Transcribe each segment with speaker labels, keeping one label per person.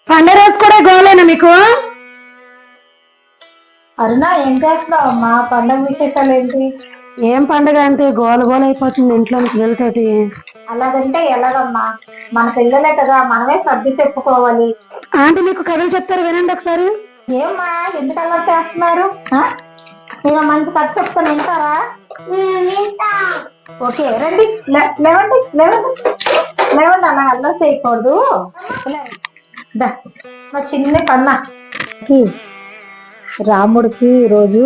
Speaker 1: పండగ రోజు కూడా గోలేనా మీకు?
Speaker 2: అరుణ, ఏం చేస్తున్నావు అమ్మా? పండగ విశేషాలు ఏంటి?
Speaker 1: ఏం పండగ అంటే గోల గోల అయిపోతుంది ఇంట్లో పిల్లలతోటి.
Speaker 2: అలాగంటే ఎలాగమ్మా? మన పిల్లలే కదా, మనమే సర్ది చెప్పుకోవాలి.
Speaker 1: ఆంటీ మీకు కథలు చెప్తారు, వినండి ఒకసారి.
Speaker 2: ఏమ్మా, ఎందుకు అలా చేస్తున్నారు? నేను మంచి కథ చెప్తాను, వింటారా? ఓకే, రండి. లేవండి లేవండి లేవండి, అలా అలా చేయకూడదు. దా, మా చిన్న కన్నా రాముడికి ఈరోజు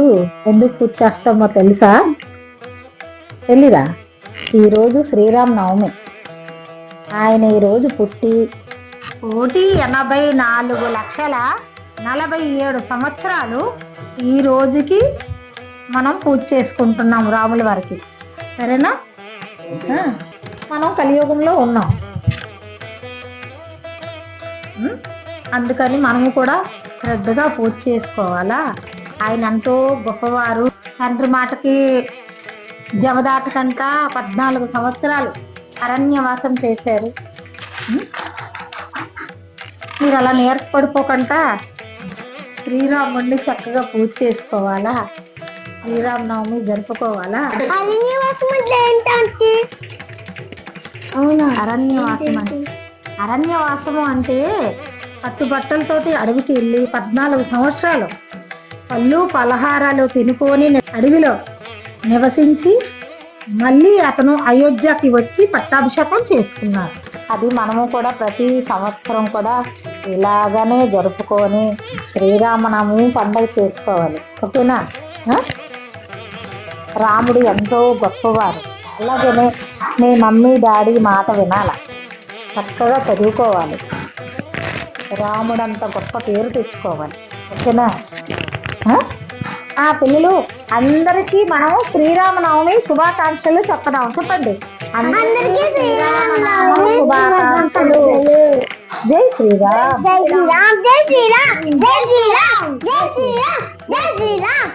Speaker 2: ఎందుకు పూజ చేస్తామో తెలుసా? తెలీదా? ఈరోజు శ్రీరామనవమి. ఆయన ఈరోజు పుట్టి 1,84,47 ఈ రోజుకి మనం పూజ చేసుకుంటున్నాం రాముల వారికి. సరేనా? మనం కలియుగంలో ఉన్నాం. అందుకని మనము కూడా శ్రద్ధగా పూజ చేసుకోవాలా. ఆయన ఎంతో గొప్పవారు. తండ్రి మాటకి జవదాటకంట 14 సంవత్సరాలు అరణ్యవాసం చేశారు. మీరు అలా నీరసపడిపోకుండా శ్రీరాముడిని చక్కగా పూజ చేసుకోవాలా, శ్రీరామనవమి జరుపుకోవాలా. అరణ్యవాసము అంటే పట్టుబట్టలతోటి అడవికి వెళ్ళి 14 సంవత్సరాలు పళ్ళు పలహారాలు తినుకొని అడవిలో నివసించి మళ్ళీ అతను అయోధ్యకి వచ్చి పట్టాభిషేకం చేసుకున్నారు. అది మనము కూడా ప్రతి సంవత్సరం కూడా ఇలాగనే జరుపుకొని శ్రీరామనవమి పండుగ చేసుకోవాలి. ఓకేనా? రాముడు ఎంతో గొప్పవారు. అలాగనే మీ మమ్మీ డాడీ మాట వినాల, చక్కగా చదువుకోవాలి, రాముడు అంత గొప్ప పేరు తెచ్చుకోవాలి. ఓకేనా? పిల్లలు అందరికీ మనం శ్రీరామనవమి శుభాకాంక్షలు చెప్పదాం. చెప్పండి, అందరికీ శ్రీరామనవమి శుభాకాంక్షలు. జై శ్రీరామ్, జై శ్రీరామ్, జై శ్రీరామ్, జై శ్రీరామ్, జై శ్రీరామ్, జై శ్రీరామ్.